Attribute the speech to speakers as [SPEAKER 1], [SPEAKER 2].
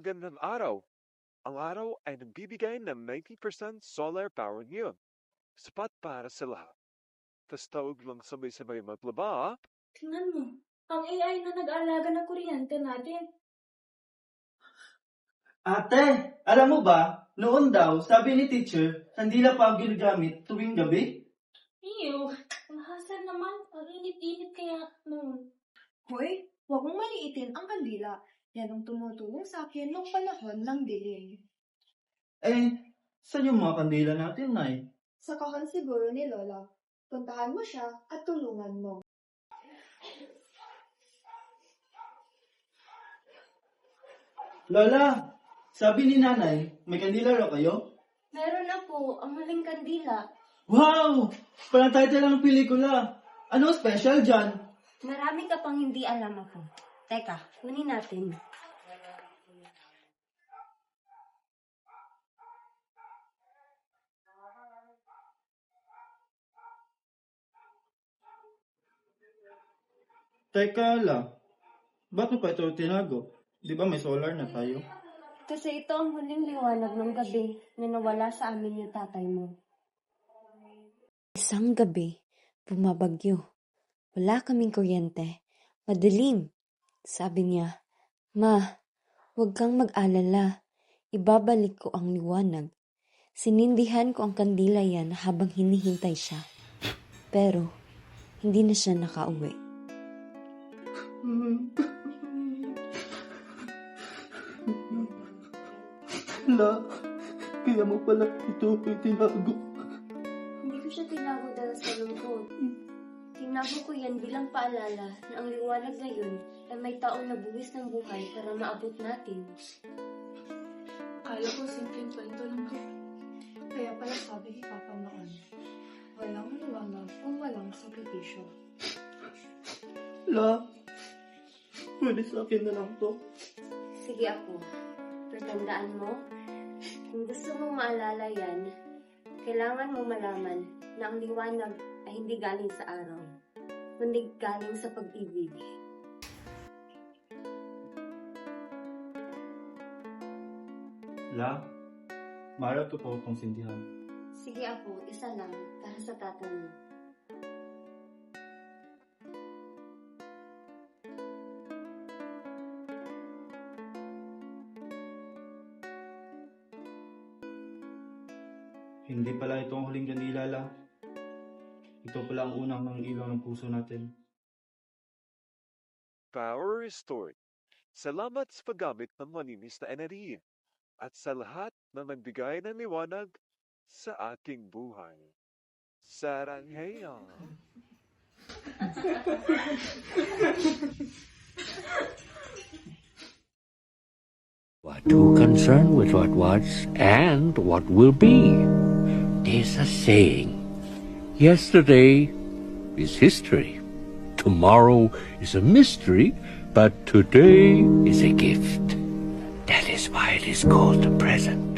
[SPEAKER 1] kaluwagan ng araw. Ang araw ay nagbibigay ng 90% solar power ngayon. Sapat para sa lahat. Basta huwag lang sabay-sabay maglaba.
[SPEAKER 2] Tingnan mo, ang AI na nag-aalaga ng kuryente natin.
[SPEAKER 3] Ate, alam mo ba, noon daw, sabi ni teacher, kandila pa ang ginagamit tuwing gabi?
[SPEAKER 2] Ew, ang hassle naman. Ang init-init kaya noon.
[SPEAKER 4] Hoy, huwag mong maliitin ang kandila. Yan ang tumutulong sa akin nung panahon ng dilim.
[SPEAKER 3] Saan yung mga kandila natin, Nay?
[SPEAKER 4] Sa kahon siguro ni Lola. Puntahan mo siya at tulungan mo.
[SPEAKER 3] Lola, sabi ni Nanay, may kandila raw kayo?
[SPEAKER 2] Meron na po, ang huling kandila.
[SPEAKER 3] Wow! Parang title ng pelikula. Ano special dyan?
[SPEAKER 5] Marami ka pang hindi alam ako. Teka, kunin natin.
[SPEAKER 3] Teka lang, bakit pa ito tinago? Di ba may solar na tayo?
[SPEAKER 5] Kasi ito ang huling liwanag ng gabi na nawala sa amin yung tatay mo. Isang gabi, bumabagyo. Wala kaming kuryente. Madilim. Sabi niya, "Ma, huwag kang mag-alala. Ibabalik ko ang liwanag." Sinindihan ko ang kandila yan habang hinihintay siya. Pero, hindi na siya nakauwi.
[SPEAKER 3] La, kaya mo pala ito itinago.
[SPEAKER 5] Hindi ko siya tinago dahil sa lungkot. Tinago ko yan bilang paalala na ang liwanag ngayon ay may taong nabuwis ng buhay para maabot natin.
[SPEAKER 2] Kala ko simpleng kwento lang to.
[SPEAKER 4] Kaya pala sabi ni Papa noon, walang liwanag kung walang sakripisyo.
[SPEAKER 3] La, pwede sa akin na lang to.
[SPEAKER 5] Sige ako, pertandaan mo, kung gusto mong maalala yan, kailangan mo malaman na ang liwanag ay hindi galing sa araw, kundi galing sa pag-ibig.
[SPEAKER 3] La, mara to po itong sindihan.
[SPEAKER 5] Sige ako, isa lang, para sa tatay mo.
[SPEAKER 3] Hindi pala ito ang huling kandila, La. Ito pala ang unang ng ilaw ng puso natin.
[SPEAKER 1] Power restored. Salamat sa paggamit ng malinis na enerhiya at sa lahat na nagbigay ng liwanag sa aking buhay. Saranghayan!
[SPEAKER 6] We're too concerned with what was and what will be. There's a saying, yesterday is history, tomorrow is a mystery, but today is a gift. That is why it is called the present.